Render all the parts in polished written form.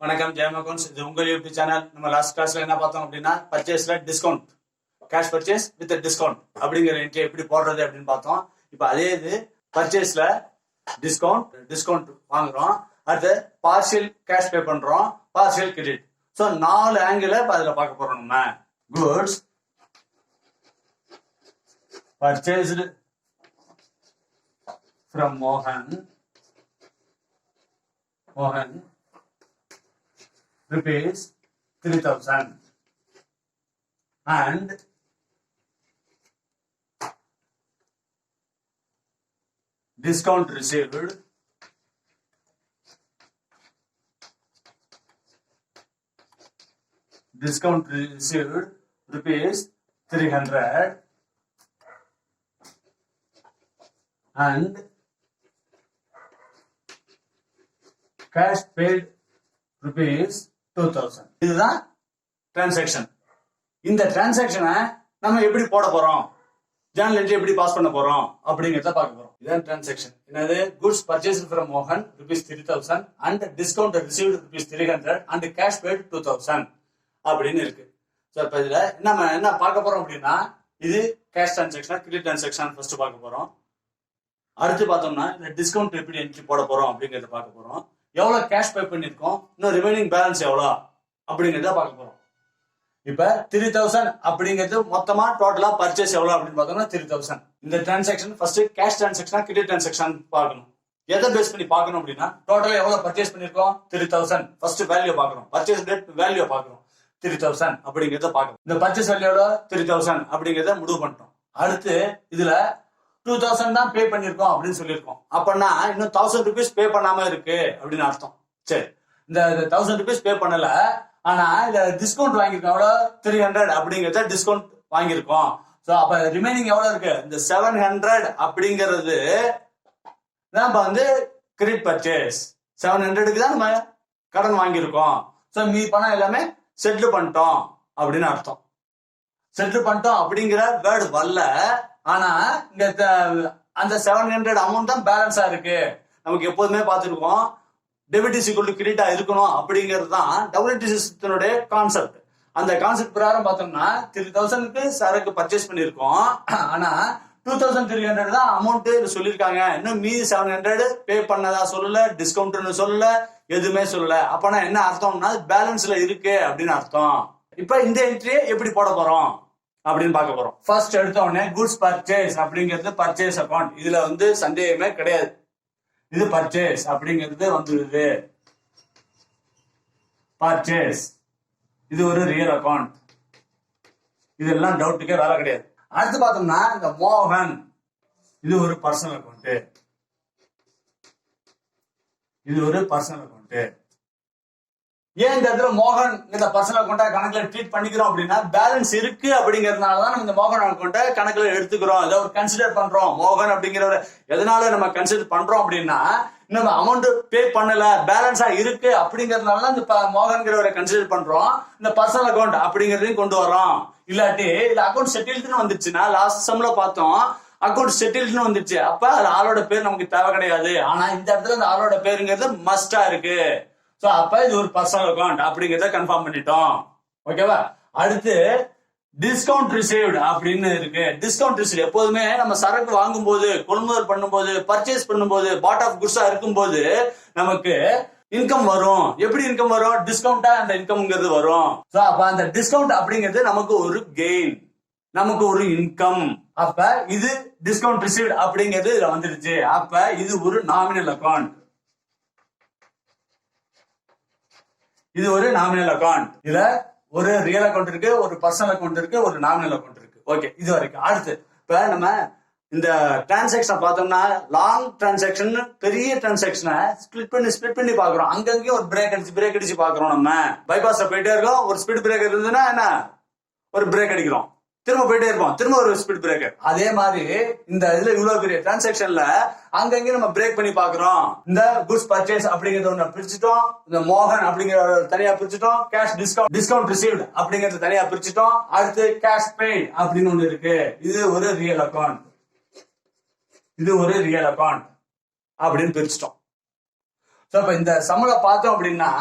வணக்கம் ஜெயம் அக்கௌண்ட்ஸ். இது உங்கள் யூடியூப் சேனல். நம்ம லாஸ்ட் கிளாஸ்ல என்ன பார்த்தோம் அப்படின்னா, பர்ச்சேஸ்ல discount, cash purchase with discount அப்படிங்கிற என்ட்ரி எப்படி போடுறது அப்படின்னு பார்த்தோம். இப்போ அதே இது பர்ச்சேஸ்ல டிஸ்கவுண்ட் வாங்குறோம், அடுத்து பார்ஷியல் கேஷ் பே பண்றோம், பார்ஷியல் கிரெடிட். ஸோ 4 ஆங்கிள் அதுல பார்க்க போறோம். நம்ம குட்ஸ் பர்ச்சேஸ்டு ஃப்ரம் மோகன் rupees 3,000 and discount received rupees 300 and cash paid rupees 2,000. இதுதான் டிரான்சாக்ஷன். இந்த டிரான்சாக்ஷனை நம்ம எப்படி போட போறோம், ஜேர்னல் என்ட்ரி எப்படி பாஸ் பண்ண போறோம் அப்படிங்கறத பார்க்க போறோம். இதான் டிரான்சாக்ஷன். என்னது? குட்ஸ் பர்ச்சேஸ்ட் ஃப்ரம் மோகன் rupees 3,000 and discount received rupees 300 and cash paid 2,000 அப்படின்னு இருக்கு. ஸோ இப்போ இதுல நம்ம என்ன பார்க்க போறோம் அப்படின்னா, இது cash transaction, credit transaction first பார்க்க போறோம். அடுத்து பார்த்தோம்னா இந்த டிஸ்கவுண்ட் எப்படி என்ட்ரி போட போறோம் அப்படிங்கறத பார்க்க போறோம். எவ்வளவு கேஷ் பே பண்ணிருக்கோம், இன்னும் ரிமைனிங் பேலன்ஸ் எவ்வளோ அப்படிங்கறத பார்க்க போறோம். இப்ப 3,000 அப்படிங்கிறது மொத்தமா டோட்டலா பர்ச்சேஸ் எவ்வளவு அப்படின்னு பார்த்தோம்னா 3,000. இந்த டிரான்சாக்ஷன் ஃபர்ஸ்ட் கேஷ் டிரான்சாக்ஷனா கிரெடிட் டிரான்சாக்ஷன் பார்க்கணும். எதை பேஸ் பண்ணி பார்க்கணும் அப்படின்னா, டோட்டலா எவ்வளவு பர்ச்சேஸ் பண்ணிருக்கோம் 3,000. ஃபர்ஸ்ட் வேல்யூ பார்க்கணும், பர்ச்சேஸ் டேட் வேல்யூ பார்க்கணும், 3,000 அப்படிங்கறத பார்க்கணும். இந்த பர்ச்சேஸ் வேல்யூ எவ்வளோ 3,000 அப்படிங்கறத முடிவு பண்ணிட்டோம். அடுத்து இதுல 2,000 தான் பே பண்ணிருக்கோம் அப்படின்னு சொல்லியிருக்கோம். அப்படின்னா இன்னும் 1,000 ருபீஸ் பே பண்ணாம இருக்கு அப்படின்னு அர்த்தம். சரி, இந்த 1,000 ருபீஸ் பே பண்ணல, ஆனா இந்த டிஸ்கவுண்ட் வாங்கியிருக்கோம். எவ்வளவு? 300 அப்படிங்கறத டிஸ்கவுண்ட் வாங்கியிருக்கோம். சோ அப்ப ரிமைனிங் எவ்வளவு இருக்கு? இந்த 700 அப்படிங்கிறது நம்ம வந்து கிரெடிட் பர்ச்சேஸ். 700க்கு தான் நம்ம கடன் வாங்கியிருக்கோம். சோ மீதி பணம் எல்லாமே செட்டில் பண்ணிட்டோம் அப்படின்னு அர்த்தம். செட்டில் பண்ணிட்டோம் அப்படிங்கிற வேர்டு வரல, ஆனா இங்க அந்த 700 அமௌண்ட் தான் பேலன்ஸா இருக்கு. நமக்கு எப்போதுமே பார்த்துருக்கோம், டெபிட் இஸ் ஈக்குவல் டு கிரெடிட்டா இருக்கணும் அப்படிங்கிறது தான் டபிள்யூடி சிஸ்டத்தினுடைய கான்செப்ட். அந்த கான்செப்ட் பிரகாரம் பார்த்தோம்னா 3,000க்கு சரக்கு பர்ச்சேஸ் பண்ணிருக்கோம், ஆனா 2,300 தான் அமௌண்ட் சொல்லியிருக்காங்க. இன்னும் மீதி 700 பே பண்ணதா சொல்லல, டிஸ்கவுண்ட்னு சொல்லல, எதுவுமே சொல்லல. அப்பனா என்ன அர்த்தம்னா பேலன்ஸ்ல இருக்கு அப்படின்னு அர்த்தம். இப்ப இந்த என்ட்ரியை எப்படி போட போறோம் அப்படின்னு பார்க்க போறோம். ஃபர்ஸ்ட் எடுத்த உடனே குட்ஸ் பர்ச்சேஸ் அப்படிங்கிறது பர்ச்சேஸ் அக்கௌண்ட். இதுல வந்து சந்தேகமே கிடையாது, இது பர்ச்சேஸ் அப்படிங்கிறது வந்துடுது. பர்ச்சேஸ் இது ஒரு ரியல் அக்கௌண்ட், இதெல்லாம் டவுட்டுக்கே வேலை கிடையாது. அடுத்து பார்த்தோம்னா இந்த மோகன், இது ஒரு பர்சனல் அக்கௌண்ட். இது ஒரு பர்சனல் அக்கௌண்ட். ஏன் இந்த இடத்துல மோகன் இந்த பர்சனல் அக்கௌண்ட்டை கணக்குல ட்ரீட் பண்ணிக்கிறோம் அப்படின்னா, பேலன்ஸ் இருக்கு அப்படிங்கறதுனாலதான் நம்ம இந்த மோகன் அக்கௌண்ட்டை கணக்குல எடுத்துக்கிறோம், இதை ஒரு கன்சிடர் பண்றோம். மோகன் அப்படிங்கிறவரை எதனால நம்ம கன்சிடர் பண்றோம் அப்படின்னா, நம்ம அமௌண்ட் பே பண்ணல, பேலன்ஸா இருக்கு அப்படிங்கறதுனால இந்த மோகன்கிறவரை கன்சிடர் பண்றோம். இந்த பர்சனல் அக்கௌண்ட் அப்படிங்கறதையும் கொண்டு வரோம். இல்லாட்டி இது அக்கௌண்ட் செட்டில்டுன்னு வந்துருச்சுன்னா, லாஸ்ட் சம்ல பார்த்தோம் அக்கௌண்ட் செட்டில்டுன்னு வந்துருச்சு, அப்ப அது ஆளோட பேர் நமக்கு தேவை கிடையாது. ஆனா இந்த இடத்துல இந்த ஆளோட பேருங்கிறது மஸ்டா இருக்கு. சோ அப்ப இது ஒரு பர்சனல் அக்கௌண்ட் அப்படிங்கறத கன்ஃபார்ம் பண்ணிட்டோம். ஓகேவா? அடுத்து டிஸ்கவுண்ட் ரிசீவ்ட் அப்படின்னு இருக்கு. டிஸ்கவுண்ட் ரிசீவ்ட் எப்போதுமே நம்ம சரக்கு வாங்கும் போது, கொள்முதல் பண்ணும்போது, பர்ச்சேஸ் பண்ணும்போது, பாட் ஆஃப் குட்ஸா இருக்கும்போது நமக்கு இன்கம் வரும். எப்படி இன்கம் வரும்? டிஸ்கவுண்டா அந்த இன்கம்ங்கிறது வரும். சோ அப்ப அந்த டிஸ்கவுண்ட் அப்படிங்கிறது நமக்கு ஒரு கெயின், நமக்கு ஒரு இன்கம். அப்ப இது டிஸ்கவுண்ட் ரிசீவ்ட் அப்படிங்கிறது இதுல வந்துருச்சு. அப்ப இது ஒரு நாமினல் அக்கௌண்ட். இது ஒரு நாமினல் அக்கௌண்ட். இதுல ஒரு ரியல் அக்கௌண்ட் இருக்கு, ஒரு பர்சனல் அக்கௌண்ட் இருக்கு, ஒரு நாமினல் அக்கௌண்ட் இருக்கு. ஓகே, இது வரைக்கும். அடுத்து இப்ப நம்ம இந்த டிரான்சாக்ஷன் பார்த்தோம்னா, லாங் டிரான்சாக்ஷன், பெரிய டிரான்சாக்ஷனை ஸ்பிளிட் பண்ணி பாக்குறோம். அங்கங்கேயும் ஒரு பிரேக் அடிச்சு பாக்குறோம். நம்ம பைபாஸ்ல போயிட்டே இருக்கோம், ஒரு ஸ்பீட் பிரேக்கர் இருந்ததுன்னா என்ன, ஒரு பிரேக் அடிக்கிறோம், திரும்ப போயிட்டே இருப்போம், திரும்ப ஒரு ஸ்பீட் பிரேக்கர். அதே மாதிரி இந்த இதுல இவ்வளவு பெரிய டிரான்சாக்ஷன்ல அங்கங்க நம்ம பிரேக் பண்ணி பாக்குறோம். இந்த குட்ஸ் பர்ச்சேஸ் அப்படிங்கறத ஒண்ணு பிரிச்சுட்டோம், இந்த மோகன் அப்படிங்கிற தனியா பிரிச்சுட்டோம், கேஷ் டிஸ்கவுண்ட் ரிசீவ்ட் அப்படிங்கறது தனியா பிரிச்சுட்டோம். அடுத்து கேஷ் பெய்ட் அப்படின்னு ஒண்ணு இருக்கு. இது ஒரு ரியல் அக்கௌண்ட், இது ஒரு ரியல் அக்கௌண்ட் அப்படின்னு பிரிச்சுட்டோம். இந்த சம்பள பார்த்தோம் அப்படின்னா,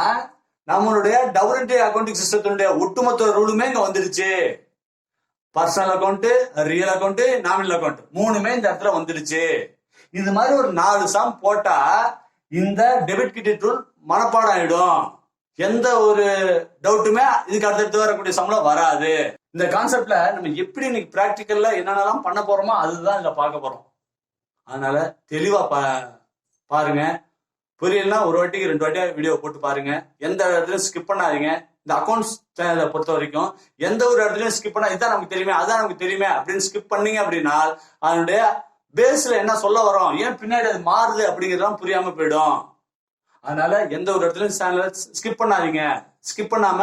நம்மளுடைய டபுள் என்ட்ரி அக்கௌண்டிங் சிஸ்டத்தினுடைய ஒட்டுமொத்த ரூலுமே இங்க வந்துடுச்சு. Personal account, real account, nominal account மூணுமே இந்த இடத்துல வந்துடுச்சு. இது மாதிரி ஒரு 4 சம் போட்டா இந்த டெபிட் கிரெடிட் ரூல் மனப்பாடம் ஆயிடும். எந்த ஒரு டவுட்டுமே இதுக்கு அடுத்தடுத்து வரக்கூடிய சம்பளம் வராது. இந்த கான்செப்ட்ல நம்ம எப்படி இன்னைக்கு பிராக்டிக்கல்ல என்னென்னலாம் பண்ண போறோமோ அதுதான் இதுல பார்க்க போறோம். அதனால தெளிவா பாருங்க. புரியலன்னா ஒரு வாட்டிக்கு 2 வாட்டியா வீடியோ போட்டு பாருங்க. எந்த இடத்துலயும் ஸ்கிப் பண்ணாதீங்க. இந்த அக்கௌண்ட்ஸ் சேனலை பொறுத்த வரைக்கும் எந்த ஒரு இடத்துலயும் ஸ்கிப் பண்ணா இதான் நமக்கு தெரியுமே அதான் நமக்கு தெரியுமே அப்படின்னு ஸ்கிப் பண்ணீங்க அப்படின்னா அதனுடைய பேஸ்ல என்ன சொல்ல வரோம், ஏன் பின்னாடி அது மாறுது அப்படிங்கறதெல்லாம் புரியாம போயிடும். அதனால எந்த ஒரு இடத்துலயும் சேனலை ஸ்கிப் பண்ணாதீங்க. ஸ்கிப் பண்ணாம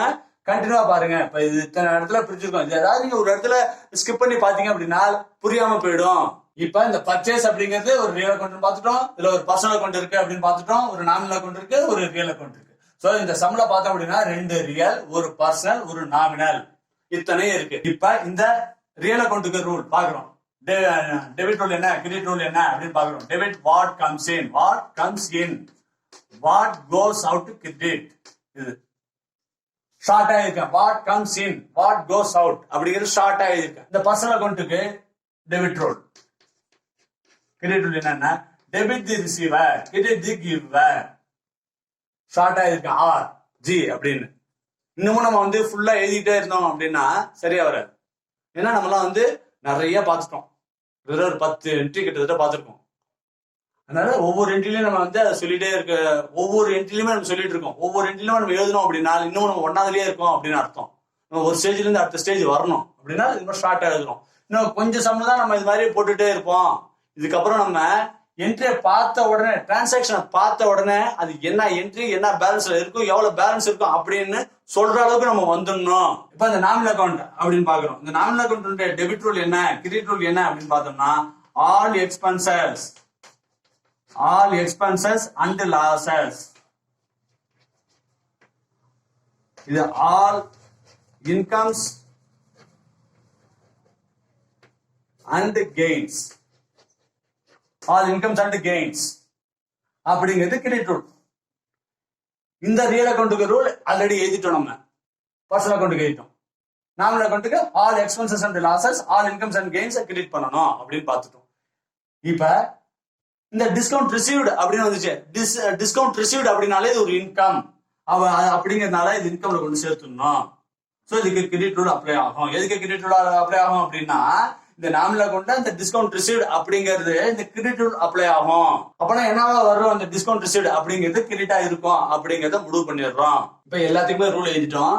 கண்டினியூவா பாருங்க. இப்ப இது இத்தனை இடத்துல பிரிச்சிருக்கோம். இது ஏதாவது நீங்க ஒரு இடத்துல ஸ்கிப் பண்ணி பாத்தீங்க அப்படின்னா புரியாம போயிடும். இப்ப இந்த பர்ச்சேஸ் அப்படிங்கிறது ஒரு ரியல் அக்கௌண்ட் பார்த்துட்டோம். இதுல ஒரு பர்சனல் அக்கௌண்ட் இருக்கு அப்படின்னு பார்த்துட்டோம். ஒரு நாமினல் அக்கௌண்ட் இருக்கு, ஒரு ரியல் அக்கௌண்ட் இருக்கு. சோ இந்த சம்ல பார்த்தோம் அப்படின்னா 2 ரியல், ஒரு பர்சனல், ஒரு நாமினல் இத்தனை இருக்கு. இப்ப இந்த ரியல் அக்கௌண்ட்டுக்கு ரூல் பாக்குறோம். டெபிட் ரூல் என்ன, கிரெடிட் ரூல் என்ன அப்படின்னு பாக்குறோம். Debit what comes in, what comes in, what goes out credit. இது ஷார்ட் ஆயிருக்கேன். What comes in, what goes out அப்படிங்கிறது ஷார்ட் ஆயிருக்கேன். இந்த பர்சனல் அக்கௌண்ட்டுக்கு டெபிட் ரூல், கிரெடிட் ரூல் என்னன்னா debit the receiver, credit the giver. Short ஆயிருக்கு R G அப்படின்னு. இன்னமும் நம்ம வந்து ஃபுல்லா எழுதிட்டே இருந்தோம் அப்படின்னா சரியா வராது. ஏன்னா நம்மலாம் வந்து நிறைய பார்த்துட்டோம். ஒரு 10 என்ட்ரி கிட்டத்தட்ட பார்த்துருக்கோம். அதனால ஒவ்வொரு என்ட்ரிலையும் நம்ம வந்து அதை சொல்லிட்டே இருக்க, ஒவ்வொரு என்ட்ரிலுமே நம்ம சொல்லிட்டு இருக்கோம். ஒவ்வொரு என்ட்ரிலும் நம்ம எழுதணும் அப்படின்னா இன்னும் நம்ம 1வதுலயே இருக்கோம் அப்படின்னு அர்த்தம். நம்ம ஒரு ஸ்டேஜ்ல இருந்து அடுத்த ஸ்டேஜ் வரணும் அப்படின்னா இது மாதிரி ஷார்ட்டா எழுதுறோம். இன்னும் கொஞ்சம் சம்பளம் தான் நம்ம இது மாதிரி போட்டுட்டே இருப்போம். இதுக்கப்புறம் நம்ம என்ட்ரியை பார்த்த உடனே, டிரான்சாக்சனை பார்த்த உடனே அது என்ன என்ட்ரி, என்ன பேலன்ஸ்ல இருக்கும், எவ்வளவு பேலன்ஸ் இருக்கும் அப்படின்னு சொல்ற அளவுக்கு நம்ம வந்துடணும். இப்ப இந்த நாமினல் அக்கௌண்ட் அப்படின்னு பாக்குறோம். இந்த நாமினல் அக்கௌண்ட் டெபிட் ரூல் என்ன, கிரெடிட் ரூல் என்ன அப்படின்னு பார்த்தோம்னா ஆல் எக்ஸ்பென்சஸ் அண்ட் லாசஸ். இது all incomes and gains, all incomes and gains அப்படிங்கிறது கிரெடிட் ரூல். இந்த ரியல் அக்கௌண்ட்டுக்கு ரூல் ஆல்ரெடி எழுதிட்டோம். நம்ம பர்சனல் அக்கௌண்ட்டுக்கு எழுதிட்டோம். நாமினல் அக்கௌண்ட்டுக்கு all expenses and losses, all incomes and gains credit பண்ணணும் அப்படின்னு பார்த்துட்டோம். இப்ப இந்த டிஸ்கவுண்ட் ரிசீவ்டு அப்படின்னு வந்துச்சு. டிஸ்கவுண்ட் ரிசீவ்டு அப்படின்னாலே இது ஒரு இன்கம் அப்படிங்கிறதுனால இது இன்கம்ல கொண்டு சேர்த்துடணும். சோ இதுக்கு கிரெடிட் ரூல் அப்ளை ஆகும். எதுக்கு கிரெடிட் ரூல் அப்ளை ஆகும் அப்படின்னா இந்த நாமினல் அக்கௌண்ட் இந்த டிஸ்கவுண்ட் ரிசீவ்டு அப்படிங்கிறது இந்த கிரெடிட் ரூல் அப்ளை ஆகும். அப்பனா என்னவா வரும், அந்த டிஸ்கவுண்ட் ரிசீவ்டு அப்படிங்கிறது கிரெடிட்டா இருக்கும் அப்படிங்கறத முடிவு பண்ணிடுறோம். இப்ப எல்லாத்துக்குமே ரூல் எழுதிட்டோம்.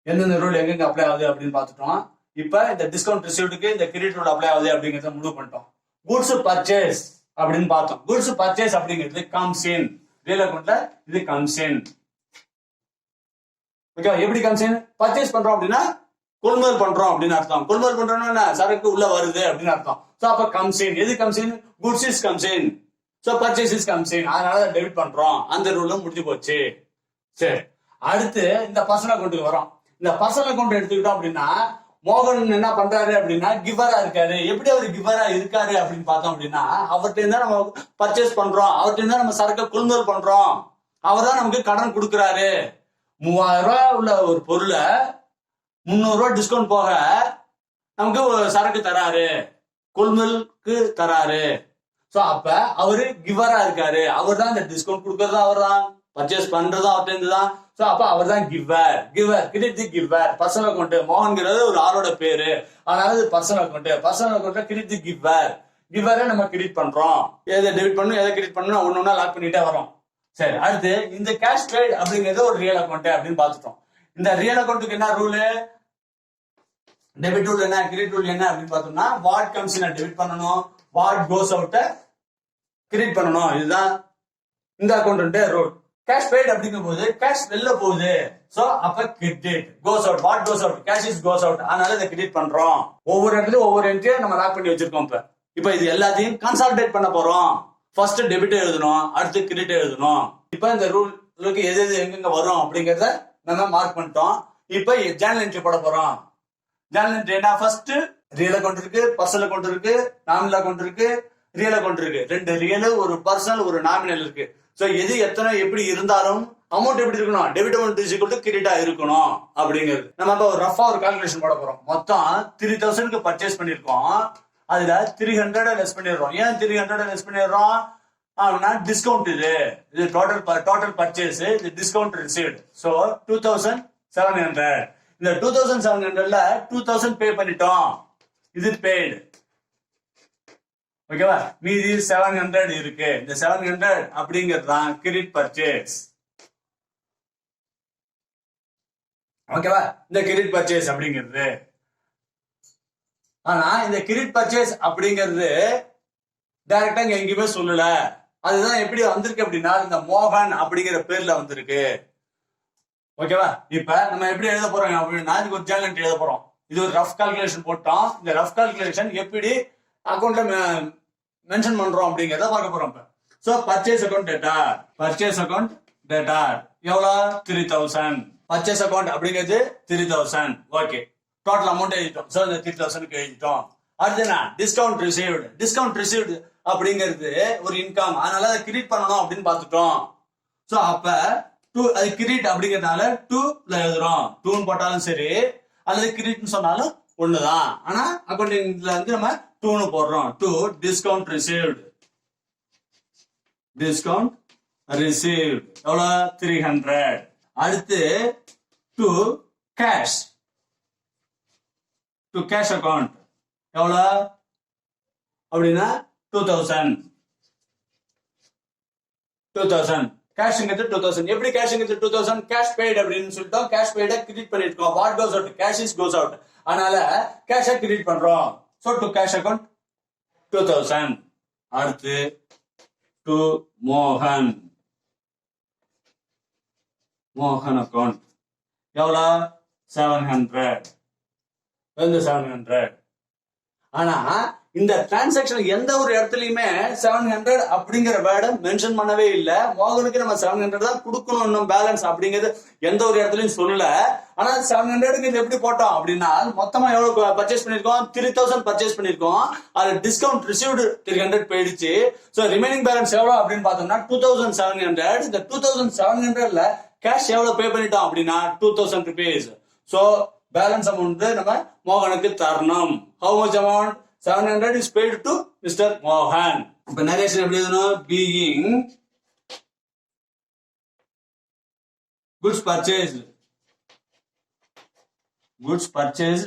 எந்தெந்த ரூல் எங்கெங்க அப்ளை ஆகுது அப்படின்னு பார்த்துட்டோம். இப்ப இந்த டிஸ்கவுண்ட் ரிசீவ்டுக்கு இந்த கிரெடிட் ரூல் அப்ளை ஆகுது அப்படிங்கறத முடிவு பண்ணிட்டோம். குட்ஸ் பர்ச்சேஸ் அப்படின்னு பார்த்தோம். குட்ஸ் பர்ச்சேஸ் அப்படிங்கிறது கம்ஸ் இன், ரியல் அக்கௌண்ட்ல இது கம்ஸ் இன். ஓகே, எப்படி கம்ஸ் இன், பர்ச்சேஸ் பண்றோம் அப்படின்னா கொள்முதல் பண்றோம் அப்படின்னு அர்த்தம். கொள்முதல் பண்றோம்னா சரக்கு உள்ள வருது அப்படின்னு அர்த்தம். சோ அப்ப கம்ஸ் இன், எது comes in, goods is comes in, so purchase is comes in. அதனால டெபிட் பண்றோம். அந்த ரூலும் முடிஞ்சு போச்சு. சரி, அடுத்து இந்த பர்சனல் அக்கௌண்ட்டுக்கு வரோம். இந்த பர்சனல் அக்கௌண்ட் எடுத்துக்கிட்டோம் அப்படின்னா மோகன் என்ன பண்றாரு அப்படின்னா கிவரா இருக்காரு. எப்படி அவர் கிவரா இருக்காரு அப்படின்னு பார்த்தோம் அப்படின்னா அவர்கிட்ட இருந்தா நம்ம பர்ச்சேஸ் பண்றோம், அவர்கிட்ட இருந்தா நம்ம சரக்கு கொள்முதல் பண்றோம். அவர் தான் நமக்கு கடன் கொடுக்குறாரு. 3000 ரூபாய் உள்ள ஒரு பொருளை 300 ரூபாய் டிஸ்கவுண்ட் போக நமக்கு சரக்கு தராரு, கொள்முதலுக்கு தராரு. சோ அப்ப அவரு கிவரா இருக்காரு. அவர் தான் இந்த டிஸ்கவுண்ட் கொடுக்கறதும் அவர் தான், பர்ச்சேஸ் பண்றதும் அவர்கிட்ட இருந்துதான். சோ அப்ப அவர் தான் giver. Credit the giver. Personal account மோகன்கிறது ஒரு ஆளோட பேரு, அதனால பர்சனல் அக்கௌண்ட். பர்சனல் அக்கௌண்ட்ல கிரெடிட் தி கிவர். கிவரை நம்ம கிரெடிட் பண்றோம். எதை டெபிட் பண்ணணும், எதை கிரெடிட் பண்ணணும் ஒன்னொன்னா லாக் பண்ணிட்டே வரோம். சரி, அடுத்து இந்த கேஷ் ட்ரேட் அப்படிங்கிறது ஒரு ரியல் அக்கௌண்ட் அப்படின்னு பார்த்துட்டோம். இந்த ரியல் அக்கௌண்ட்டுக்கு என்ன ரூலு, டெபிட் ரூல் என்ன, கிரெடிட் ரூல் என்ன அப்படின்னு பார்த்தோம்னா வாட் கம்ஸ் இன் டெபிட் பண்ணணும், வாட் கோஸ் அவுட் கிரெடிட் பண்ணணும். இதுதான் இந்த அக்கௌண்ட் ரூல். கேஷ் பெய்ட் அப்படிங்கும் போது கேஷ் வெளில போகுது. சோ அப்ப credit. Goes out, what goes out, cash is goes out. அதனால இதை கிரெடிட் பண்றோம். ஒவ்வொரு இடத்துலயும் ஒவ்வொரு என்ட்ரியை நம்ம லாக் பண்ணி வச்சிருக்கோம். இப்ப இது எல்லாத்தையும் கன்சாலிடேட் பண்ண போறோம். ஃபர்ஸ்ட் டெபிட் எழுதணும், அடுத்து கிரெடிட் எழுதணும். இப்ப இந்த ரூலுக்கு எது எது எங்கெங்க வரும் அப்படிங்கறத நம்ம மார்க் பண்ணிட்டோம். இப்ப ஜேர்னல் என்ட்ரி போட போறோம். ஜேர்னல் என்ட்ரி என்ன, ஃபர்ஸ்ட் ரியல் அக்கௌண்ட் இருக்கு, பர்சனல் அக்கௌண்ட் இருக்கு, நாமினல் அக்கௌண்ட் இருக்கு, ரியல் அக்கௌண்ட் இருக்கு. 2 ரியல், ஒரு பர்சனல், ஒரு நாமினல் இருக்கு. சோ எது எத்தனை எப்படி இருந்தாலும் அமௌண்ட் எப்படி இருக்கணும், debit amount is equal to கிரெடிட்டா இருக்கணும் அப்படிங்கிறது. நம்ம இப்ப ஒரு ரஃபா ஒரு கால்குலேஷன் போட போறோம். மொத்தம் 3000க்கு பர்ச்சேஸ் பண்ணிருக்கோம், அதுல 300 லெஸ் பண்ணிடுறோம். ஏன் 300 லெஸ் பண்ணிடுறோம் அப்படின்னா டிஸ்கவுண்ட் இது டோட்டல் பர்ச்சேஸ், இது டிஸ்கவுண்ட் ரிசீவ்ட். சோ 2700. இந்த 2700ல 2000 பே பண்ணிட்டோம், இது பெய்டு. ஓகேவா, மீதி 700 இருக்கு. இந்த 700 அப்படிங்கிறது தான் கிரெடிட் பர்ச்சேஸ். ஓகேவா, இந்த கிரெடிட் பர்ச்சேஸ் அப்படிங்கிறது. ஆனா இந்த கிரெடிட் பர்ச்சேஸ் அப்படிங்கிறது டைரக்டா இங்க எங்கேயுமே சொல்லல. அதுதான் எப்படி வந்திருக்கு அப்படின்னா இந்த மோகன் அப்படிங்கிற பேர்ல வந்திருக்கு. ஓகேவா, இப்ப நம்ம எப்படி எழுத போறோம் அப்படின்னா இதுக்கு ஒரு ஜேர்னல் எழுத போறோம். இது ஒரு ரஃப் கால்குலேஷன் போட்டோம். இந்த ரஃப் கால்குலேஷன் எப்படி அக்கௌண்ட்ல மென்ஷன் பண்றோம் அப்படிங்கறத பார்க்க போறோம். சோ பர்ச்சேஸ் அக்கௌண்ட் டேட்டா எவ்வளவு 3000. பர்ச்சேஸ் அக்கௌண்ட் அப்படிங்கிறது 3000. ஓகே, டோட்டல் அமௌண்ட் எழுதிட்டோம். சோ இந்த 3000க்கு எழுதிட்டோம். அடுத்து என்ன, டிஸ்கவுண்ட் ரிசீவ்டு அப்படிங்கிறது ஒரு இன்கம், அதனால அதை கிரெடிட் பண்ணணும் அப்படின்னு பார்த்துட்டோம். சோ அப்ப அது கிரெடிட் அப்படிங்கறதுனால 2ல எழுதுறோம். 2ன்னு போட்டாலும் சரி அல்லது கிரெடிட்னு சொன்னாலும் ஒண்ணுதான். ஆனா அக்கௌண்டிங்ல வந்து நம்ம 2ன்னு போடுறோம். 2 டிஸ்கவுண்ட் ரிசீவ்டு எவ்வளவு 300. அடுத்து 2 கேஷ் அக்கௌண்ட் எவ்வளவு அப்படின்னா 2000. கேஷ்ங்கிறது 2000. எப்படி கேஷ்ங்கிறது 2000? கேஷ் பெய்ட் அப்படின்னு சொல்லிட்டோம். கேஷ் பெய்ட கிரெடிட் பண்ணிருக்கோம். What goes out, cash is goes out. அதனால கேஷ கிரெடிட் பண்றோம். So to cash account 2000. அடுத்து டு மோகன் அக்கௌண்ட் எவ்வளவு 700. 700. ஆனா இந்த டிரான்சாக்ஷன் எந்த ஒரு இடத்துலயுமே 700 அப்படிங்கிற வேர்டை மென்ஷன் பண்ணவே இல்லை. மோகனுக்கு நம்ம 700 தான் கொடுக்கணும் இன்னும் பேலன்ஸ் அப்படிங்கிறது எந்த ஒரு இடத்துலயும் சொல்லல. ஆனா 700க்கு எப்படி போட்டோம் அப்படின்னா மொத்தமா எவ்வளவு பர்ச்சேஸ் பண்ணிருக்கோம், 3000 பர்ச்சேஸ் பண்ணிருக்கோம். அது டிஸ்கவுண்ட் ரிசீவ்டு 300 போயிடுச்சு. சோ ரிமைனிங் பேலன்ஸ் எவ்வளவு அப்படின்னு பார்த்தோம்னா 2700. இந்த 2700ல கேஷ் எவ்வளவு பே பண்ணிட்டோம் அப்படின்னா 2000 rupees. சோ பேலன்ஸ் அமௌண்ட் நம்ம மோகனுக்கு தரணும். How much amount? 700 is paid to Mr. Mohan. இப்ப நரேஷன் எப்படி எழுதணும்? being goods purchased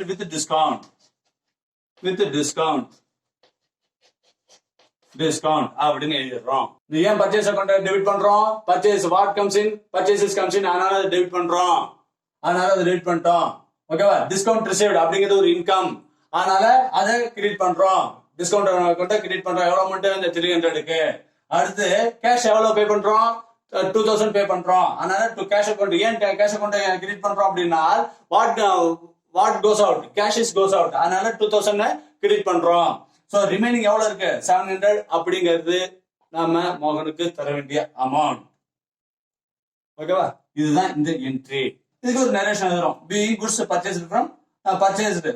with discount அப்படின்னு எழுதிடுறோம். இது ஏன் பர்ச்சேஸ் அக்கௌண்ட் டெபிட் பண்றோம்? Purchase what comes in, purchases comes in, அதனால அதை டெபிட் பண்றோம். ஓகேவா, டிஸ்கவுண்ட் ரிசீவ்ட் அப்படிங்கிறது ஒரு இன்கம், அதனால அதை கிரெடிட் பண்றோம். டிஸ்கவுண்ட் அக்கௌண்ட் கிரெடிட் பண்றோம். எவ்வளவு அமௌண்ட்? இந்த 300க்கு. அடுத்து கேஷ் எவ்வளவு பே பண்றோம்? 2000 பே பண்றோம். அதனால டு கேஷ் அக்கௌண்ட். ஏன் கேஷ் அக்கௌண்ட் கிரெடிட் பண்றோம் அப்படின்னா what goes out, cash is goes out, அதனால 2000 கிரெடிட் பண்றோம். சோ ரிமைனிங் எவ்வளவு இருக்கு? 700 அப்படிங்கிறது நாம மோகனுக்கு தர வேண்டிய அமௌண்ட். ஓகேவா, இதுதான் இந்த என்ட்ரி. இதுக்கு ஒரு நரேஷன் எழுதுறோம். Being goods purchased from purchased.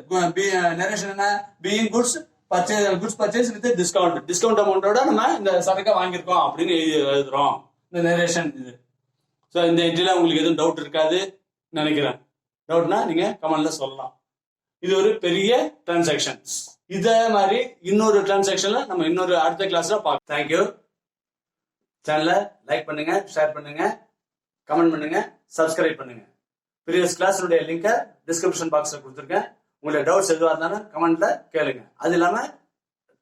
Narration என்ன? Being goods purchase with discount அமௌண்டோட நம்ம இந்த சரக்கை வாங்கியிருக்கோம் அப்படின்னு எழுதுறோம். இந்த நரேஷன் இது. ஸோ இந்த என்ட்ரியில உங்களுக்கு எதுவும் டவுட் இருக்காது நினைக்கிறேன். டவுட்னா நீங்க கமெண்ட்ல சொல்லலாம். இது ஒரு பெரிய டிரான்சாக்ஷன். இதே மாதிரி இன்னொரு டிரான்சாக்ஷன்ல நம்ம இன்னொரு அடுத்த கிளாஸ்ல பார்க்கலாம். தேங்க்யூ. சேனலை லைக் பண்ணுங்க, ஷேர் பண்ணுங்க, கமெண்ட் பண்ணுங்க, சப்ஸ்கிரைப் பண்ணுங்க. ப்ரீவியஸ் கிளாஸுடைய லிங்கை டிஸ்கிரிப்ஷன் பாக்ஸ்ல கொடுத்துருக்கேன். உங்களுடைய டவுட்ஸ் எதுவாக இருந்தாலும் கமெண்ட்ல கேளுங்க. அது இல்லாம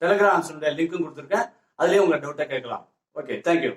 டெலிகிராம்ஸுடைய லிங்க்கும் கொடுத்துருக்கேன், அதுலயும் உங்க டவுட்டை கேட்கலாம். Okay, thank you.